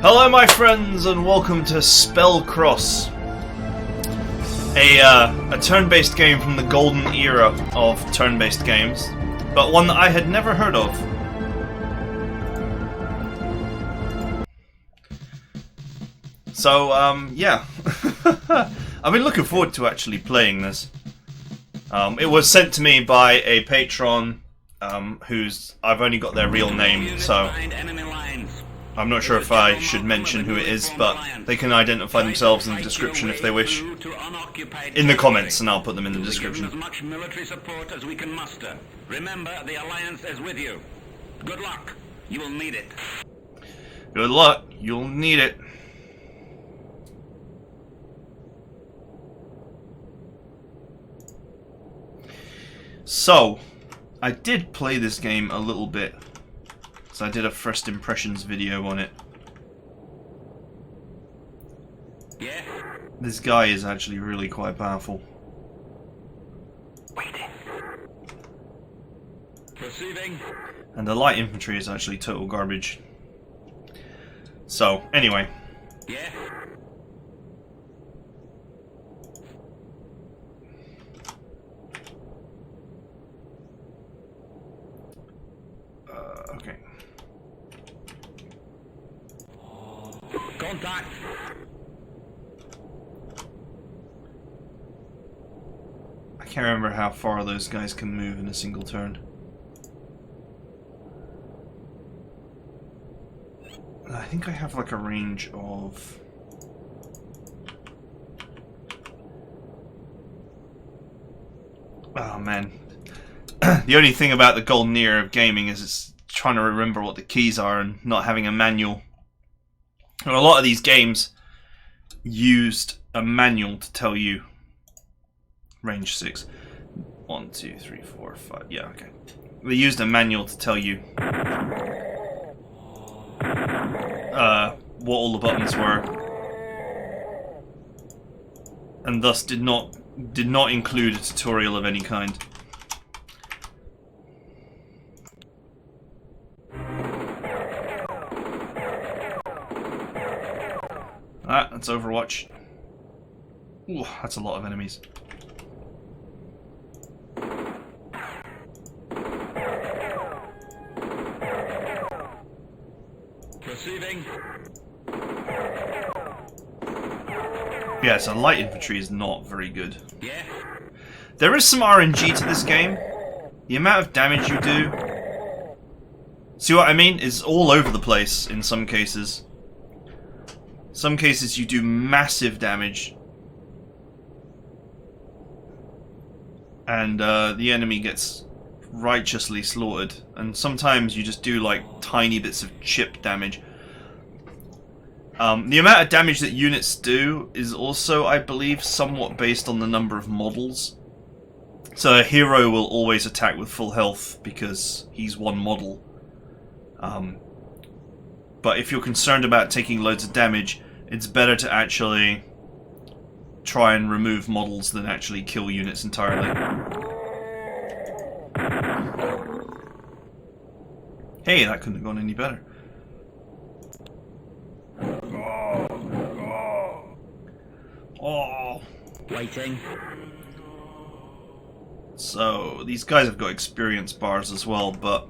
Hello my friends and welcome to Spellcross, a turn-based game from the golden era of turn-based games, but one that I had never heard of. So, yeah. I've been looking forward to actually playing this. It was sent to me by a patron, who's... I've only got their real name, so... I'm not sure if I should mention who it is, but they can identify themselves in the description if they wish. In the comments, and I'll put them in the description. As much military support as we can muster. Remember, the Alliance is with you. Good luck. You will need it. Good luck. You'll need it. So, I did play this game a little bit. So I did a first impressions video on it. Yeah. This guy is actually really quite powerful. Waiting. Proceeding. And the light infantry is actually total garbage. So, anyway. Yeah. Okay. Contact. I can't remember how far those guys can move in a single turn. I think I have like a range of... Oh man. The only thing about the golden era of gaming is it's trying to remember what the keys are and not having a manual. And a lot of these games used a manual to tell you range 6. 1, 2, 3, 4, 5. Yeah, okay. They used a manual to tell you what all the buttons were, and thus did not include a tutorial of any kind. That's Overwatch. Ooh, that's a lot of enemies. Proceeding. Yeah, so light infantry is not very good. Yeah. There is some RNG to this game. The amount of damage you do, see what I mean, is all over the place in some cases. Some cases you do massive damage and the enemy gets righteously slaughtered, and sometimes you just do like tiny bits of chip damage. The amount of damage that units do is also, I believe, somewhat based on the number of models. So a hero will always attack with full health because he's one model. But if you're concerned about taking loads of damage, it's better to actually try and remove models than actually kill units entirely. Hey, that couldn't have gone any better. Oh. Waiting. So, these guys have got experience bars as well, but...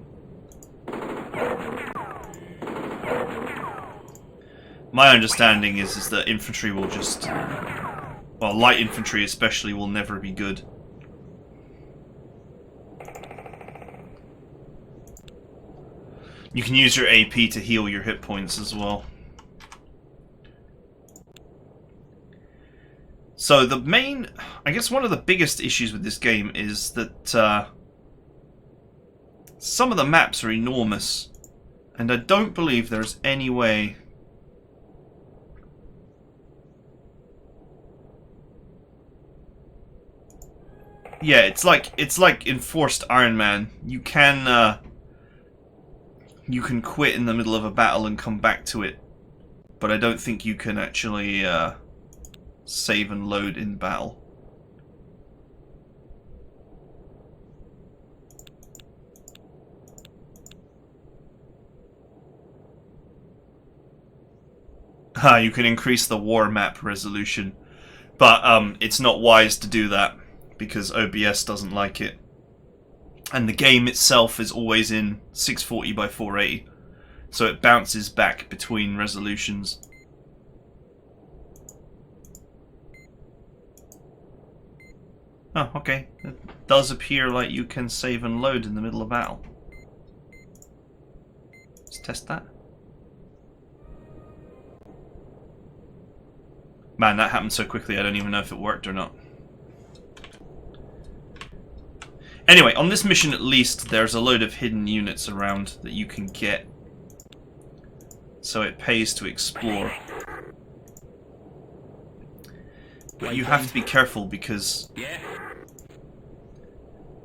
my understanding is that infantry will just... well, light infantry especially will never be good. You can use your AP to heal your hit points as well. So the main... I guess one of the biggest issues with this game is that some of the maps are enormous, and I don't believe there's any way... yeah, it's like enforced Iron Man. You can quit in the middle of a battle and come back to it, but I don't think you can actually save and load in battle. You can increase the war map resolution, but it's not wise to do that because OBS doesn't like it. And the game itself is always in 640 by 480, so it bounces back between resolutions. Oh, okay. It does appear like you can save and load in the middle of battle. Let's test that. Man, that happened so quickly I don't even know if it worked or not. Anyway, on this mission at least, there's a load of hidden units around that you can get. So it pays to explore. But you have to be careful because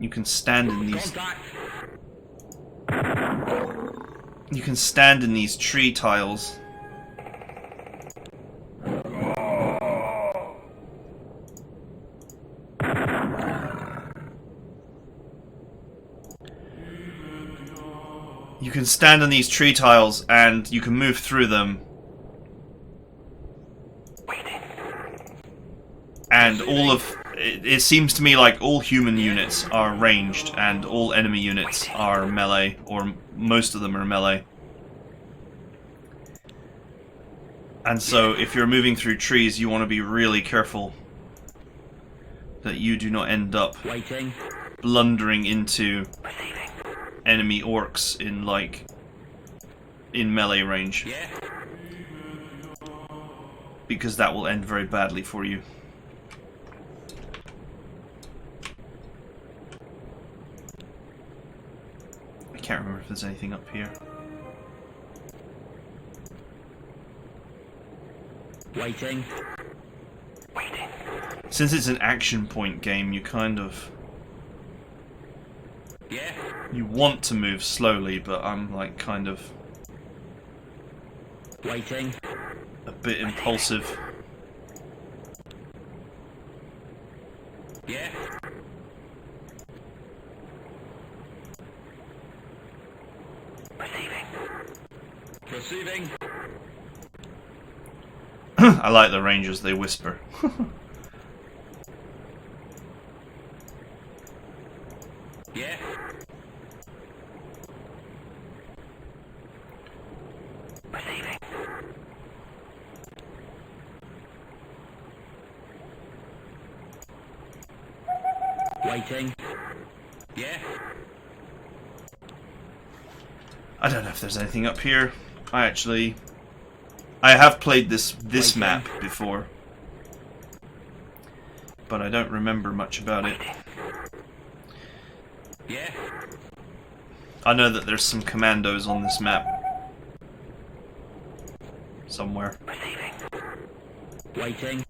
you can stand in these... You can stand in these tree tiles. You can stand on these tree tiles and you can move through them. And all of... It seems to me like all human units are ranged and all enemy units are melee, or most of them are melee. And so if you're moving through trees, you want to be really careful that you do not end up blundering into enemy orcs in, like, in melee range. Because that will end very badly for you. I can't remember if there's anything up here. Waiting. Since it's an action point game, you kind of... You want to move slowly, but I'm like kind of... Waiting. A bit impulsive. Receiving. I like the rangers, they whisper. Receiving. Waiting. I don't know if there's anything up here. I have played this map before, but I don't remember much about it. I know that there's some commandos on this map somewhere. Waiting.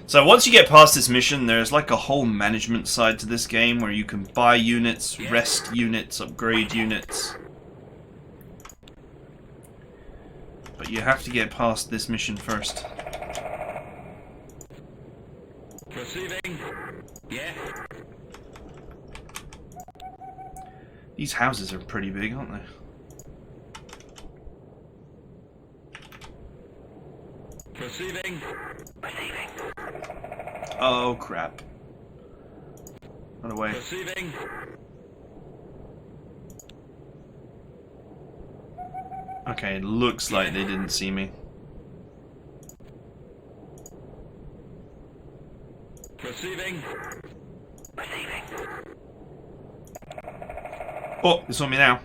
So once you get past this mission, there's like a whole management side to this game where you can buy units, rest units, upgrade units. But you have to get past this mission first. Receiving. These houses are pretty big, aren't they? Receiving. Oh crap. Run away. Receiving. Okay, it looks like they didn't see me. Receiving. Oh, they saw me now.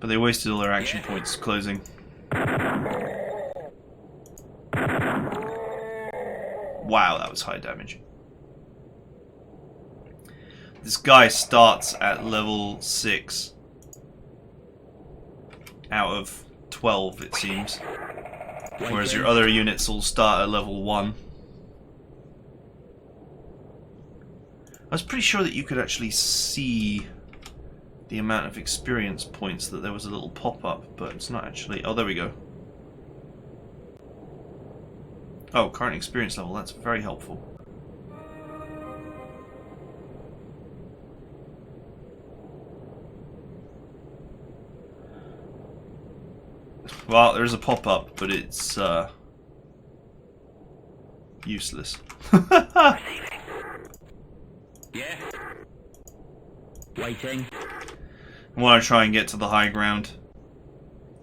But they wasted all their action points closing. Wow, that was high damage. This guy starts at level 6. Out of 12, it seems. Whereas your other units all start at level 1. I was pretty sure that you could actually see the amount of experience points, that there was a little pop-up, but it's not actually... Oh, there we go. Oh, current experience level, that's very helpful. Well, there's a pop-up, but it's useless. Yeah. Waiting. I want to try and get to the high ground.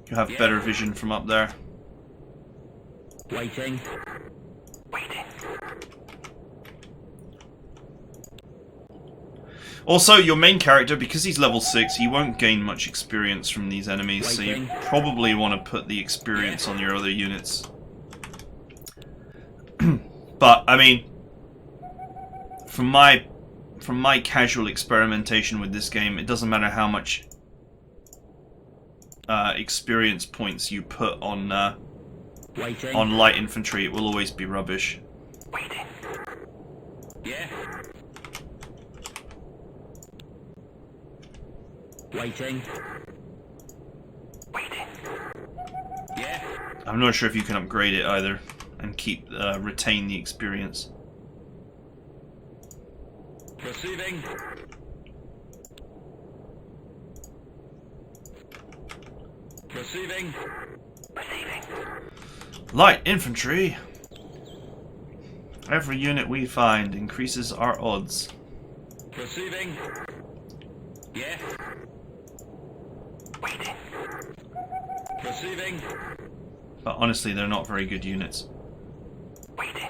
You have better vision from up there. Waiting. Waiting. Also, your main character, because he's level 6, he won't gain much experience from these enemies, so you probably want to put the experience on your other units. But, I mean, from my casual experimentation with this game, it doesn't matter how much experience points you put on light infantry, it will always be rubbish. Waiting. Yeah. Waiting. Waiting. Yeah. I'm not sure if you can upgrade it either and keep retain the experience. Receiving. Receiving. Receiving. Light infantry. Every unit we find increases our odds. Receiving. Yeah. Waiting. Receiving. But honestly, they're not very good units. Waiting.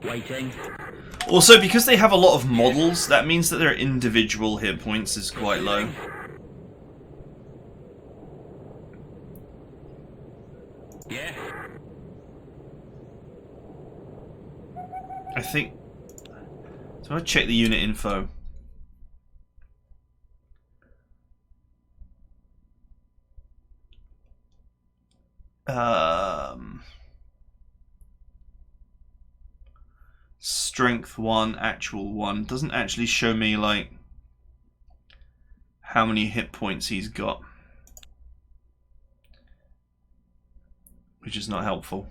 Waiting. Also, because they have a lot of models, that means that their individual hit points is quite low. Yeah. I think... So I'll check the unit info. Strength 1, actual 1. Doesn't actually show me, like, how many hit points he's got. Which is not helpful.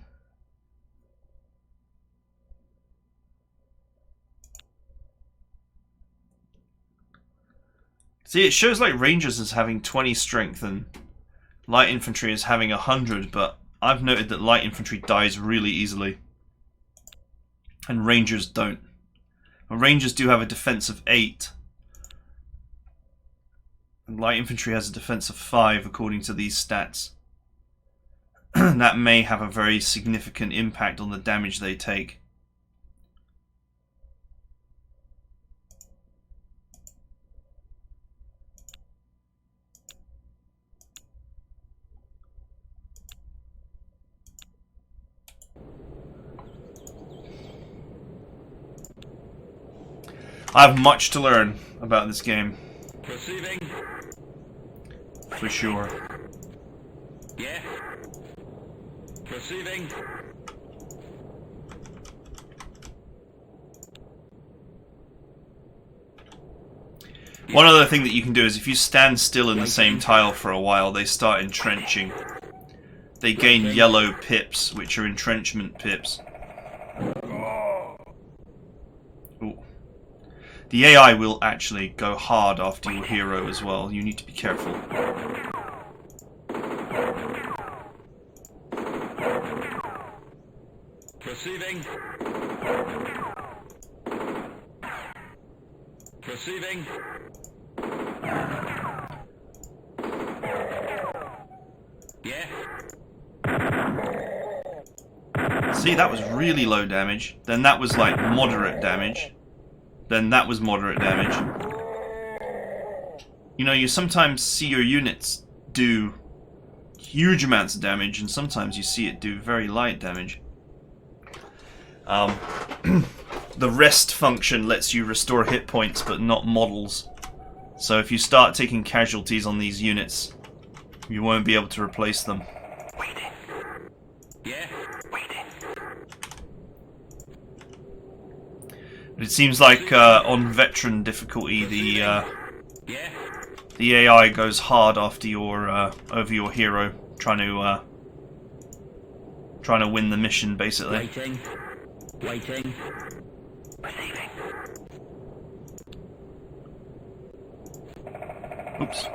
See, it shows like Rangers as having 20 strength and light infantry as having 100, but I've noted that light infantry dies really easily. And Rangers don't. And Rangers do have a defense of 8. And light infantry has a defense of 5 according to these stats. That may have a very significant impact on the damage they take. I have much to learn about this game. Receiving. For sure. Yeah. Receiving. One other thing that you can do is if you stand still in the same tile for a while, they start entrenching. They gain yellow pips, which are entrenchment pips. Ooh. The AI will actually go hard after your hero as well. You need to be careful. Receiving. Receiving. Yeah. See, that was really low damage. Then that was like moderate damage. Then that was moderate damage. You know, you sometimes see your units do huge amounts of damage, and sometimes you see it do very light damage. The rest function lets you restore hit points, but not models. So if you start taking casualties on these units, you won't be able to replace them. Waiting. Yeah. Waiting. But it seems like on veteran difficulty, the AI goes hard after your over your hero, trying to win the mission, basically. Waiting. Waiting. Receiving. Oops.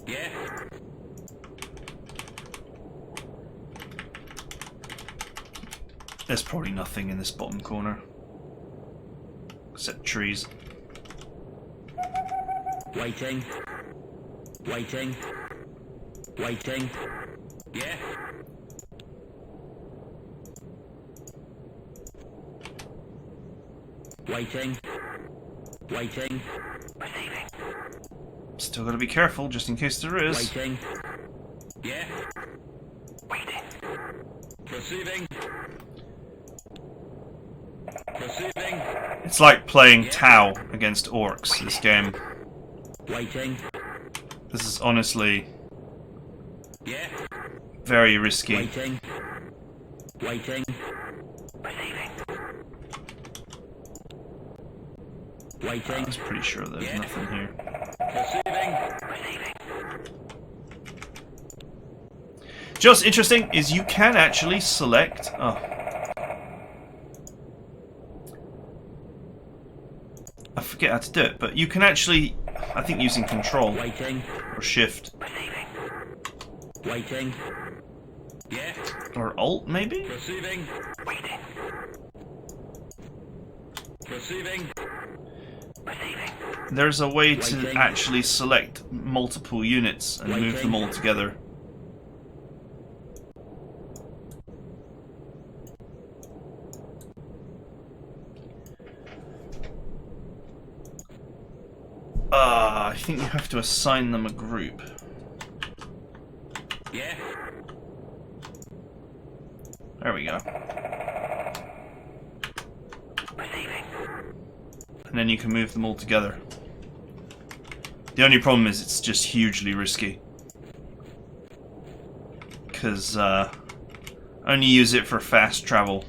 Yeah. There's probably nothing in this bottom corner. Except trees. Waiting. Waiting. Waiting. Yeah. Waiting. Waiting. Receiving. Still gotta be careful, just in case there is. Waiting. Yeah. Waiting. Receiving. Receiving. It's like playing Tau against orcs, this game. Waiting. This is honestly Yeah. very risky. Waiting. Waiting. Receiving. Waiting. I was pretty sure there's nothing here. Receiving. Receiving. Just interesting is you can actually select. Oh. I forget how to do it, but you can actually, I think using Control Waiting. or Shift Receiving. Waiting. Yeah. or Alt maybe? Receiving. Waiting. Receiving. Receiving. There's a way to Waiting. actually select multiple units and move them Waiting. all together. I think you have to assign them a group. Yeah. There we go. Receiving. And then you can move them all together. The only problem is it's just hugely risky. Because only use it for fast travel.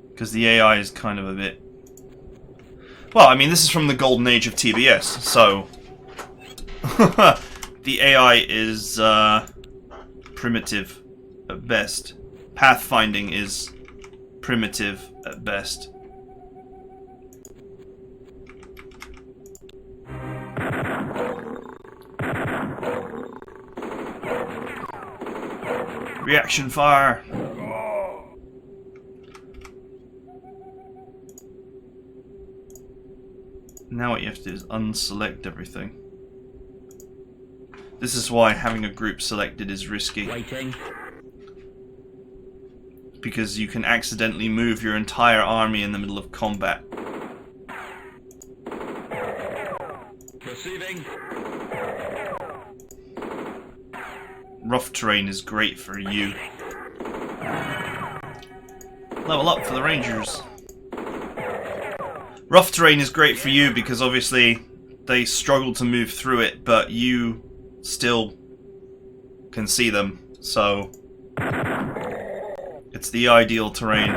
Because the AI is kind of a bit... Well, I mean, this is from the golden age of TBS, so... the AI is primitive at best. Pathfinding is primitive at best. Reaction fire! Now what you have to do is unselect everything. This is why having a group selected is risky. Waiting. Because you can accidentally move your entire army in the middle of combat. Receiving. Rough terrain is great for you. Level up for the Rangers. Rough terrain is great for you because obviously they struggle to move through it, but you still can see them, so it's the ideal terrain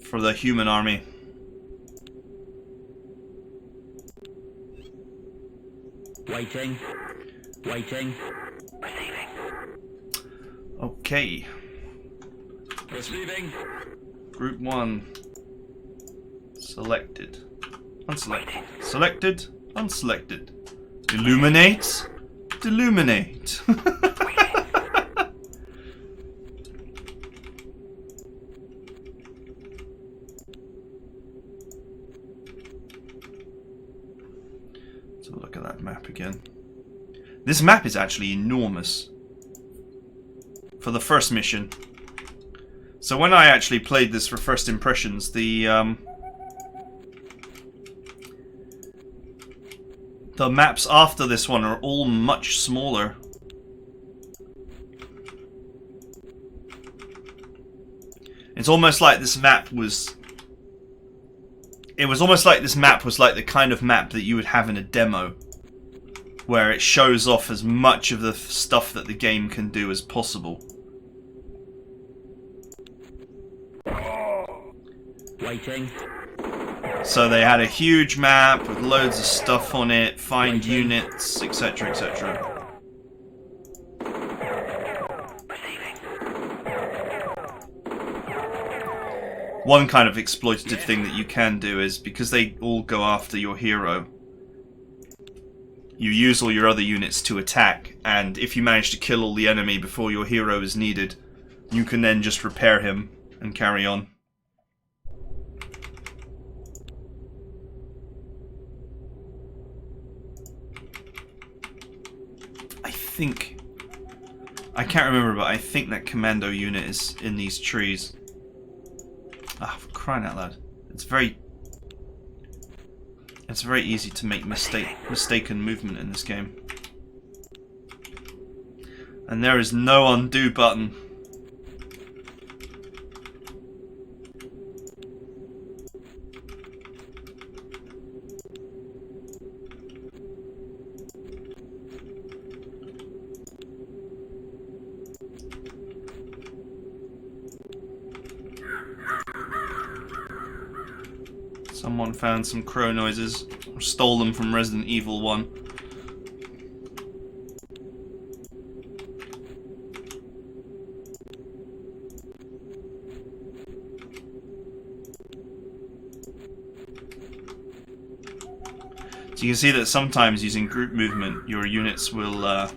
for the human army. Waiting. Waiting. Receiving. Okay. Receiving. Group 1. Selected. Unselected. Selected. Unselected. Illuminate. Deluminate. Let's have a look at that map again. This map is actually enormous for the first mission. So when I actually played this for first impressions, the maps after this one are all much smaller. It's almost like this map was... It was almost like this map was like the kind of map that you would have in a demo, where it shows off as much of the stuff that the game can do as possible. Waiting. So they had a huge map with loads of stuff on it, find units, etc, etc. One kind of exploitative thing that you can do is, because they all go after your hero, you use all your other units to attack, and if you manage to kill all the enemy before your hero is needed, you can then just repair him and carry on. I can't remember, but I think that commando unit is in these trees. Ah, for crying out loud. It's very easy to make mistaken movement in this game. And there is no undo button. Someone found some crow noises, or stole them from Resident Evil 1. So you can see that sometimes using group movement, your units will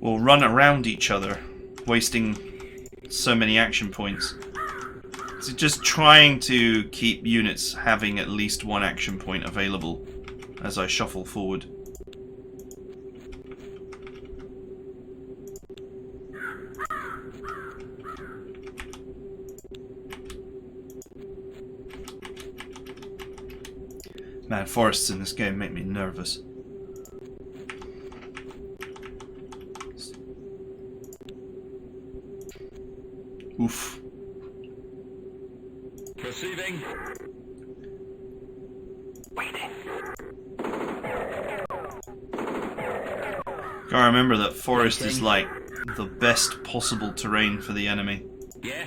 run around each other, wasting so many action points. So just trying to keep units having at least one action point available as I shuffle forward. Man, forests in this game make me nervous. Oof. Perceiving. Waiting. Gotta remember that forest is like the best possible terrain for the enemy. Yeah.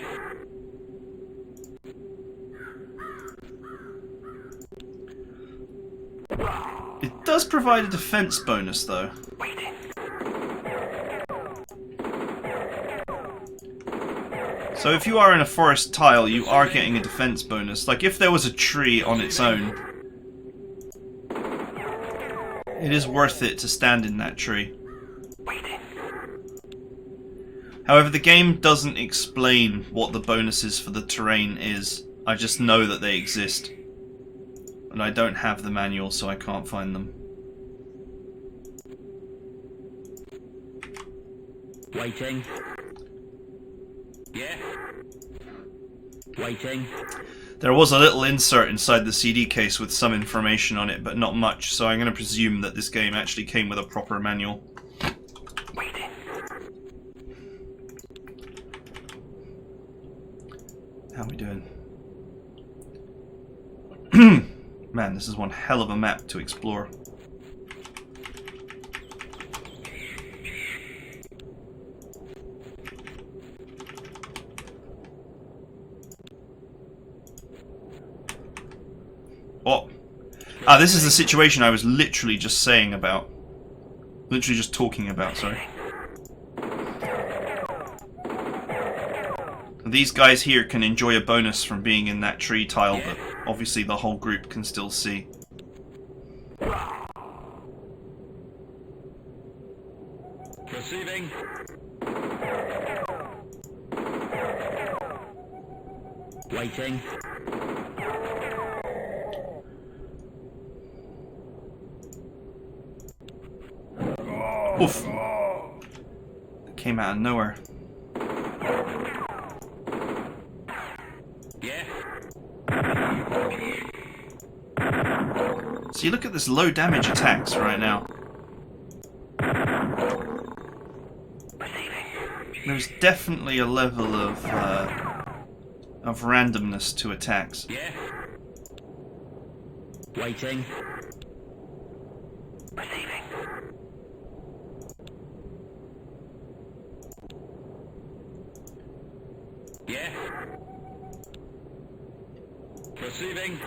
It does provide a defense bonus though. Waiting. So if you are in a forest tile, you are getting a defense bonus. Like if there was a tree on its own, it is worth it to stand in that tree. Waiting. However, the game doesn't explain what the bonuses for the terrain is. I just know that they exist. And I don't have the manual, so I can't find them. Waiting. Yeah. Waiting. There was a little insert inside the CD case with some information on it, but not much, so I'm going to presume that this game actually came with a proper manual. Waiting. How are we doing? Man, this is one hell of a map to explore. Oh. Ah, this is the situation I was literally just saying about. Literally just talking about, sorry. These guys here can enjoy a bonus from being in that tree tile, but obviously the whole group can still see. Perceiving. Waiting. Oof. It came out of nowhere. Yeah. So you look at this low damage attacks right now. There's definitely a level of randomness to attacks. Yeah. Waiting. Perceiving. Yeah. Perceiving.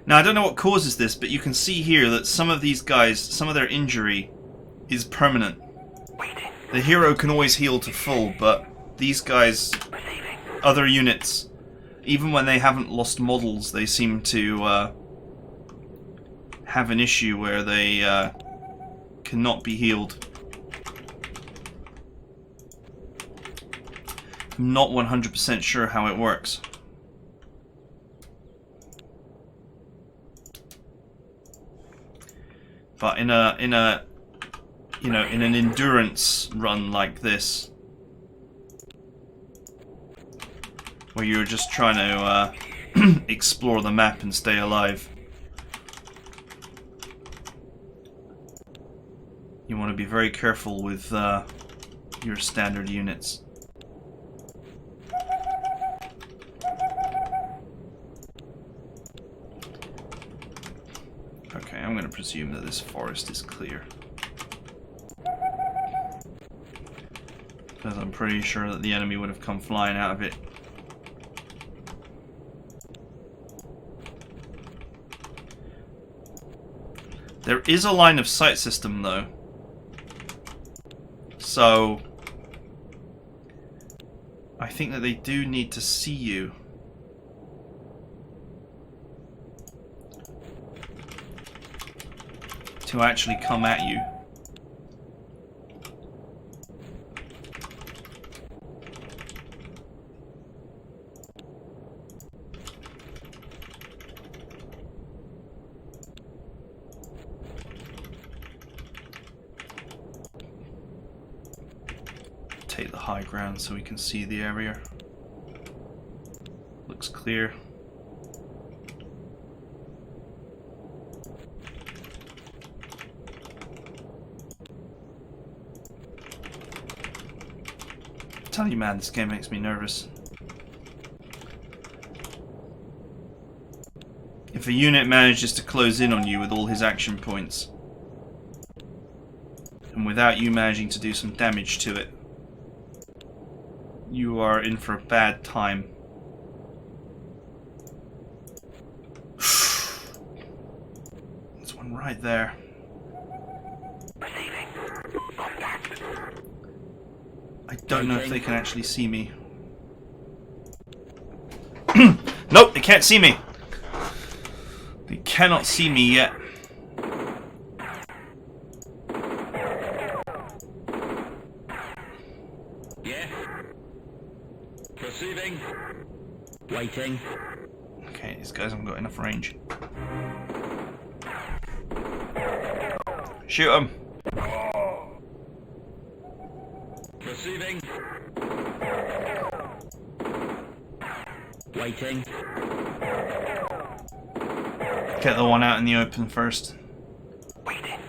Now I don't know what causes this, but you can see here that some of these guys, some of their injury is permanent. Waiting. The hero can always heal to full, but these guys, Perceiving. other units, even when they haven't lost models, they seem to have an issue where they cannot be healed. I'm not 100% sure how it works. But in an endurance run like this, where you're just trying to explore the map and stay alive, you want to be very careful with your standard units. Okay, I'm going to presume that this forest is clear, because I'm pretty sure that the enemy would have come flying out of it. There is a line of sight system though, so I think that they do need to see you. To actually come at you. Take the high ground so we can see the area. Looks clear. I tell you, man, this game makes me nervous. If a unit manages to close in on you with all his action points, and without you managing to do some damage to it, you are in for a bad time. There's one right there. I don't know if they can actually see me. Nope, they can't see me. They cannot see me yet. Yeah. Perceiving. Waiting. Okay, these guys haven't got enough range. Shoot them. Perceiving. Waiting. Get the one out in the open first. Waiting.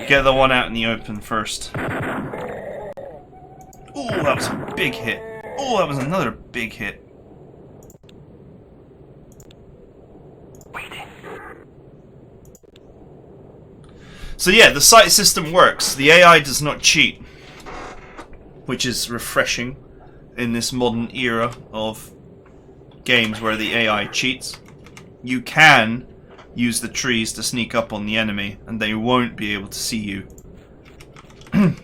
Get the one out in the open first. Oh, that was a big hit. Oh, that was another big hit. Waiting. So yeah, the sight system works. The AI does not cheat, which is refreshing in this modern era of games where the AI cheats. You can use the trees to sneak up on the enemy, and they won't be able to see you.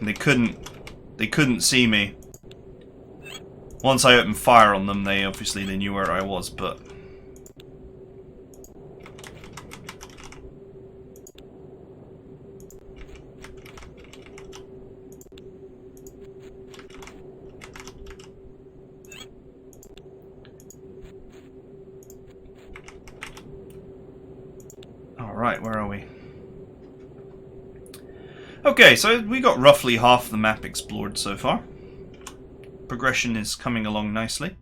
They couldn't see me. Once I opened fire on them, they knew where I was, but alright, where are we? Okay, so we got roughly half the map explored so far. Progression is coming along nicely.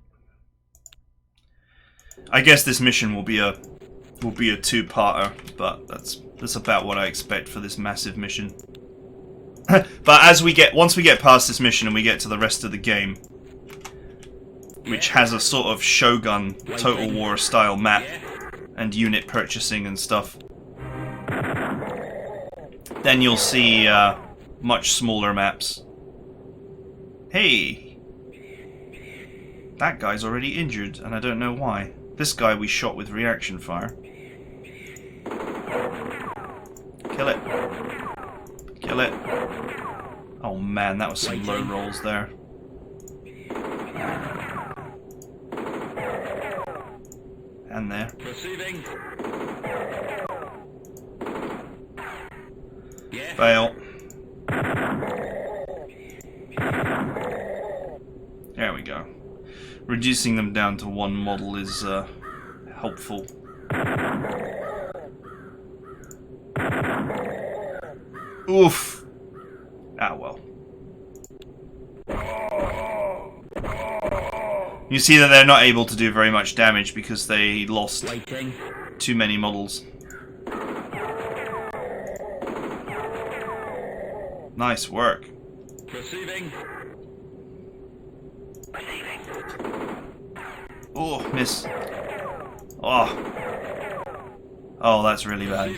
I guess this mission will be a two-parter, but that's about what I expect for this massive mission. But once we get past this mission and we get to the rest of the game, which has a sort of Shogun Total War style map and unit purchasing and stuff, then you'll see much smaller maps. Hey! That guy's already injured, and I don't know why. This guy we shot with reaction fire. Kill it. Kill it. Oh man, that was some low rolls there. And there. Proceeding. Yeah. Fail. There we go. Reducing them down to one model is helpful. Oof. Ah well. You see that they're not able to do very much damage because they lost too many models. Nice work. Proceeding. Oh, miss. Oh. Oh, that's really bad.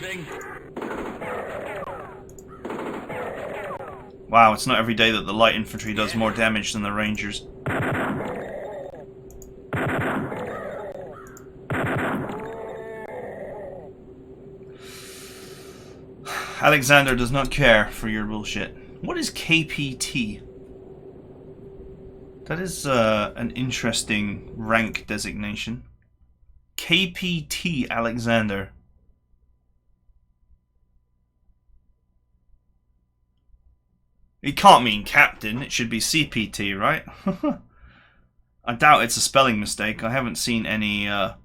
Wow, it's not every day that the light infantry does more damage than the rangers. Alexander does not care for your bullshit. What is KPT? That is an interesting rank designation. KPT Alexander. It can't mean captain, it should be CPT, right? I doubt it's a spelling mistake. I haven't seen any other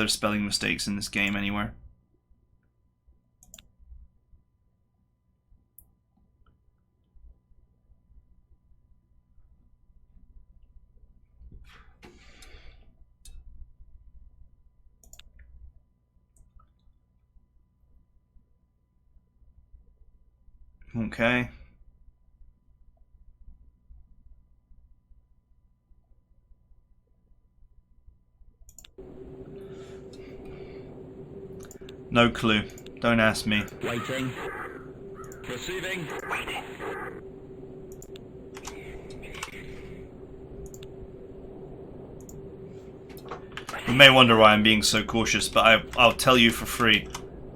spelling mistakes in this game anywhere. Okay. No clue. Don't ask me. Waiting. Proceeding. Waiting. You may wonder why I'm being so cautious, but I'll tell you for free.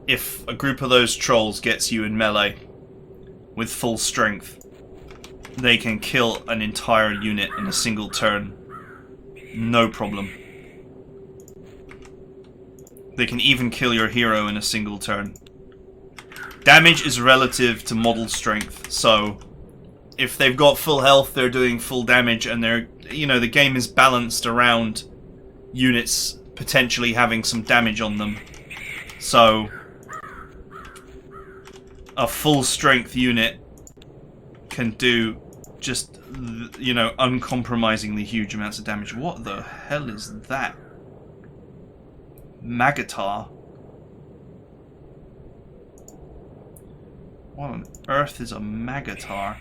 If a group of those trolls gets you in melee with full strength, they can kill an entire unit in a single turn. No problem. They can even kill your hero in a single turn. Damage is relative to model strength, so if they've got full health, they're doing full damage, and the game is balanced around units potentially having some damage on them. So a full strength unit can do just, uncompromisingly huge amounts of damage. What the hell is that? Magatar? What on earth is a Magatar?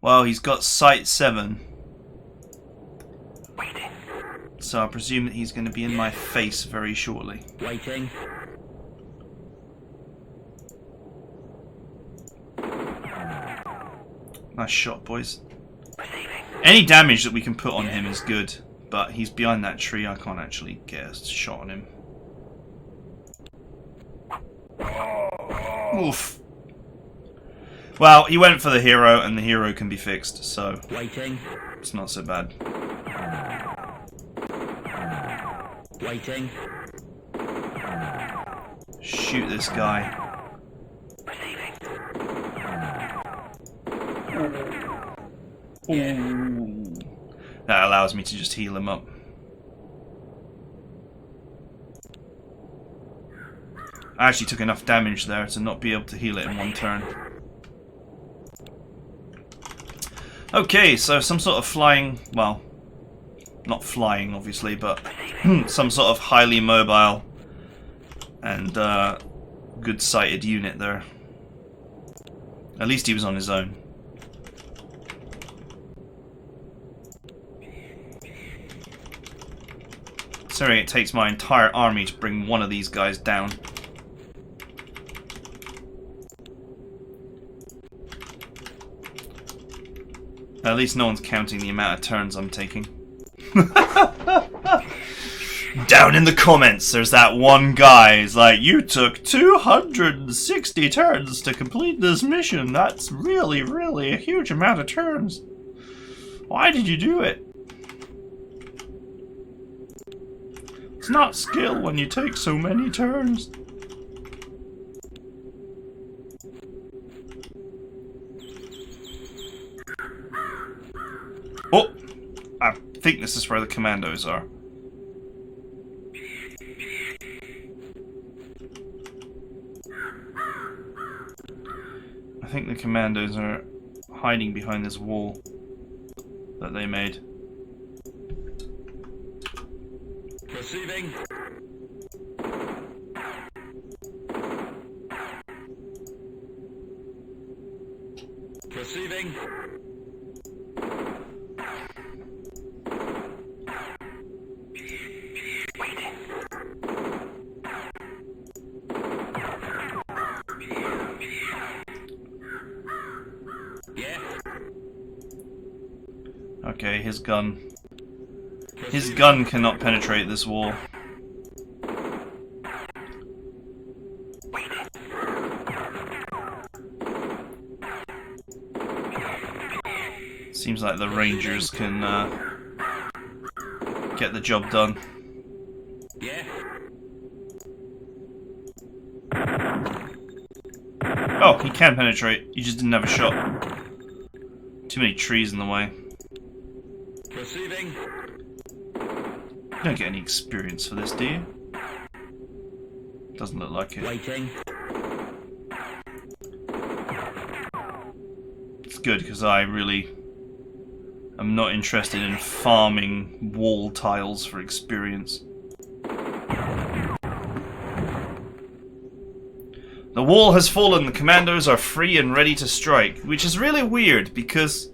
Well, he's got Sight 7. Waiting. So I presume that he's going to be in my face very shortly. Waiting. Nice shot, boys. Any damage that we can put on him is good, but he's behind that tree. I can't actually get a shot on him. Oof. Well, he went for the hero, and the hero can be fixed, so Waiting. It's not so bad. Waiting. Shoot this guy. Ooh. That allows me to just heal him up. I actually took enough damage there to not be able to heal it in one turn. Okay, so some sort of flying, well, not flying obviously, but some sort of highly mobile and good sighted unit there. At least he was on his own. Sorry, it takes my entire army to bring one of these guys down. At least no one's counting the amount of turns I'm taking. down in the comments, there's that one guy. He's like, you took 260 turns to complete this mission. That's really, really a huge amount of turns. Why did you do it? It's not skill when you take so many turns. Oh! I think this is where the commandos are. I think the commandos are hiding behind this wall that they made. Receiving. Receiving. Okay, his gun. His gun cannot penetrate this wall. Seems like the Rangers can get the job done. Yeah. Oh, he can penetrate. You just didn't have a shot. Too many trees in the way. Receiving. You don't get any experience for this, do you? Doesn't look like it. Waiting. It's good because I really am not interested in farming wall tiles for experience. The wall has fallen. The commandos are free and ready to strike, which is really weird because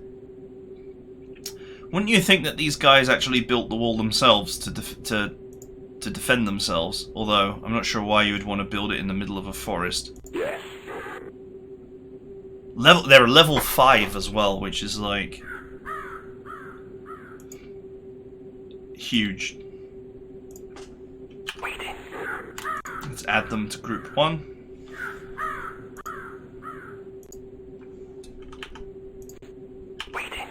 wouldn't you think that these guys actually built the wall themselves to defend themselves? Although I'm not sure why you would want to build it in the middle of a forest. Yes. They're level 5 as well, which is like huge. Waiting. Let's add them to group 1. Waiting.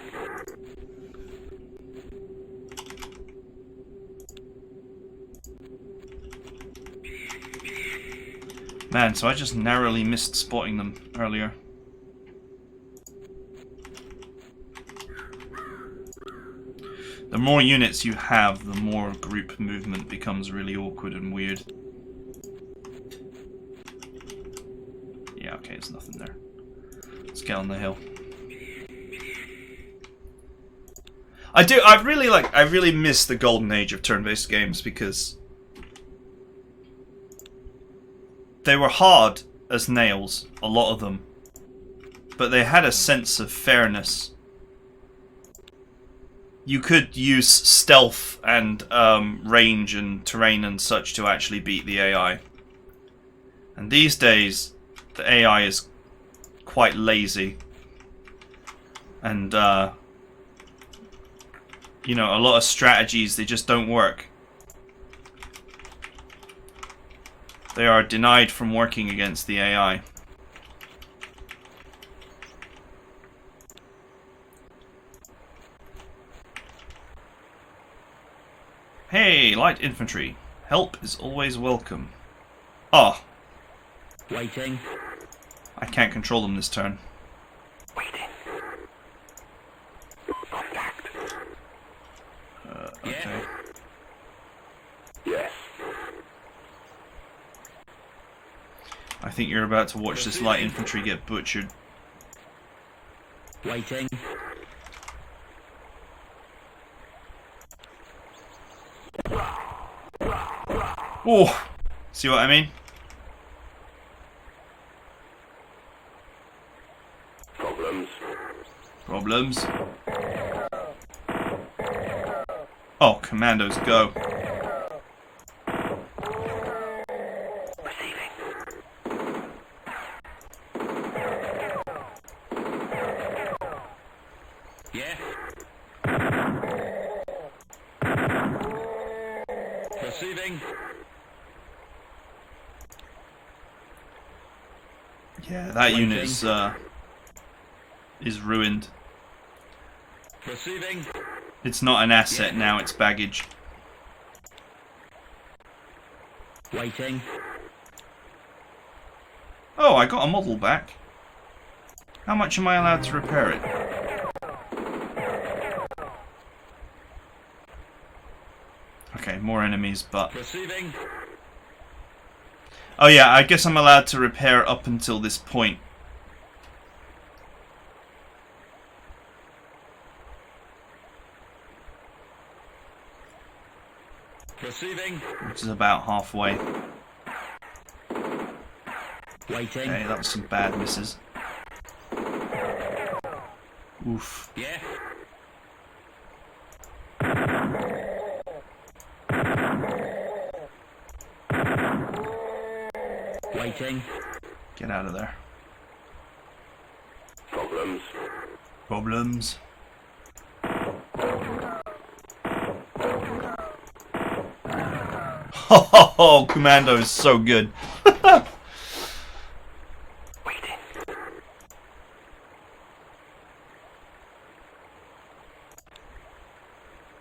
Man, so I just narrowly missed spotting them earlier. The more units you have, the more group movement becomes really awkward and weird. Yeah, okay, there's nothing there. Let's get on the hill. I really miss the golden age of turn-based games because they were hard as nails, a lot of them, but they had a sense of fairness. You could use stealth and range and terrain and such to actually beat the AI. And these days, the AI is quite lazy. And, you know, a lot of strategies, they just don't work. They are denied from working against the AI. Hey, light infantry. Help is always welcome. Oh. Waiting. I can't control them this turn. Waiting. Contact. Okay. Yes. I think you're about to watch this light infantry get butchered. Waiting. Oh, see what I mean? Problems. Oh, commandos go. Receiving. Yeah. Receiving. Yeah, that unit is ruined. Receiving. It's not an asset now, it's baggage. Waiting. Oh, I got a model back. How much am I allowed to repair it? Okay, more enemies, but... Receiving. Oh yeah, I guess I'm allowed to repair up until this point. Receiving. Which is about halfway. Waiting. Okay, that was some bad misses. Oof. Yeah. Waiting. Get out of there. Problems. Problems. Oh, Commando is so good. Waiting.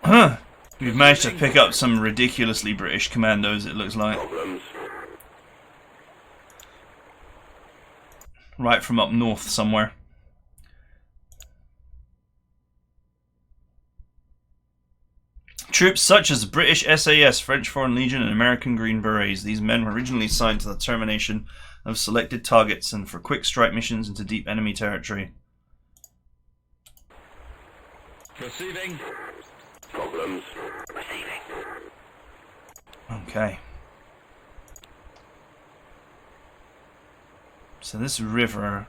Huh. We've managed to pick up some ridiculously British commandos, it looks like. Problems. Right from up north somewhere. Troops such as British SAS, French Foreign Legion and American Green Berets. These men were originally assigned to the termination of selected targets and for quick strike missions into deep enemy territory. Receiving. Problems. Receiving. Okay. So this river,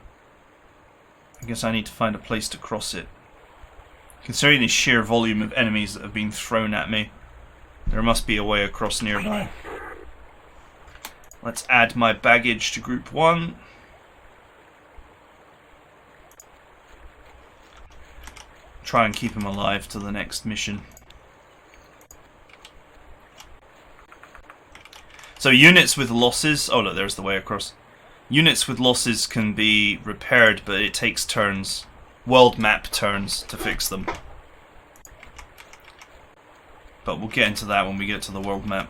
I guess I need to find a place to cross it. Considering the sheer volume of enemies that have been thrown at me, there must be a way across nearby. Let's add my baggage to group 1. Try and keep him alive to the next mission. So units with losses... Oh look, there's the way across. Units with losses can be repaired, but it takes turns. World map turns to fix them. But we'll get into that when we get to the world map.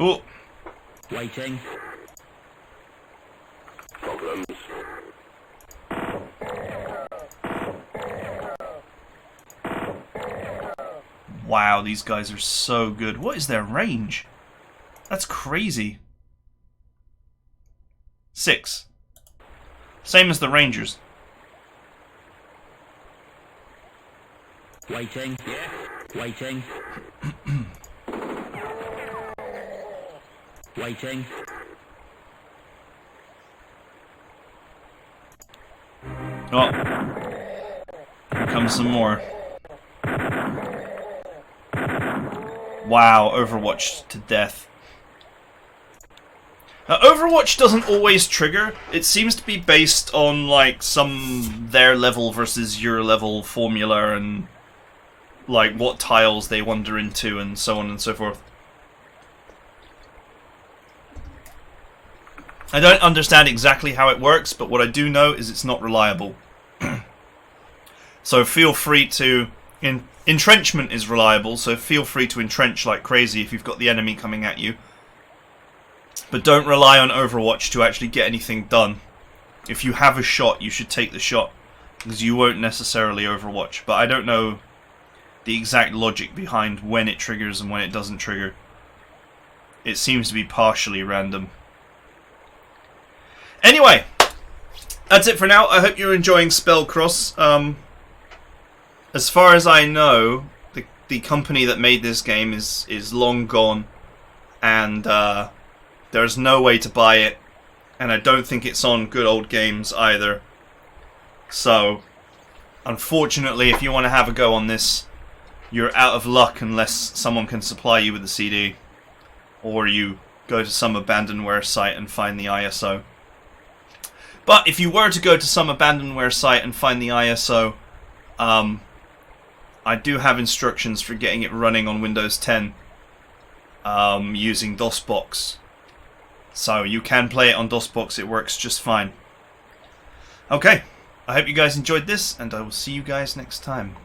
Oh! Waiting. Problems. Wow, these guys are so good. What is their range? That's crazy. 6. Same as the Rangers. Waiting. Yeah. Waiting. Waiting. Oh. Here comes some more. Wow, Overwatch to death. Overwatch doesn't always trigger. It seems to be based on like some their level versus your level formula and like what tiles they wander into and so on and so forth. I don't understand exactly how it works, but what I do know is it's not reliable. So feel free to... Entrenchment is reliable, so feel free to entrench like crazy if you've got the enemy coming at you. But don't rely on Overwatch to actually get anything done. If you have a shot, you should take the shot, because you won't necessarily Overwatch. But I don't know the exact logic behind when it triggers and when it doesn't trigger. It seems to be partially random. Anyway, that's it for now. I hope you're enjoying Spellcross. As far as I know, the company that made this game is long gone, and there's no way to buy it, and I don't think it's on Good Old Games either. So, unfortunately, if you want to have a go on this, you're out of luck unless someone can supply you with the CD, or you go to some abandonware site and find the ISO. But if you were to go to some abandonware site and find the ISO, I do have instructions for getting it running on Windows 10 using DOSBox. So you can play it on DOSBox, it works just fine. Okay, I hope you guys enjoyed this, and I will see you guys next time.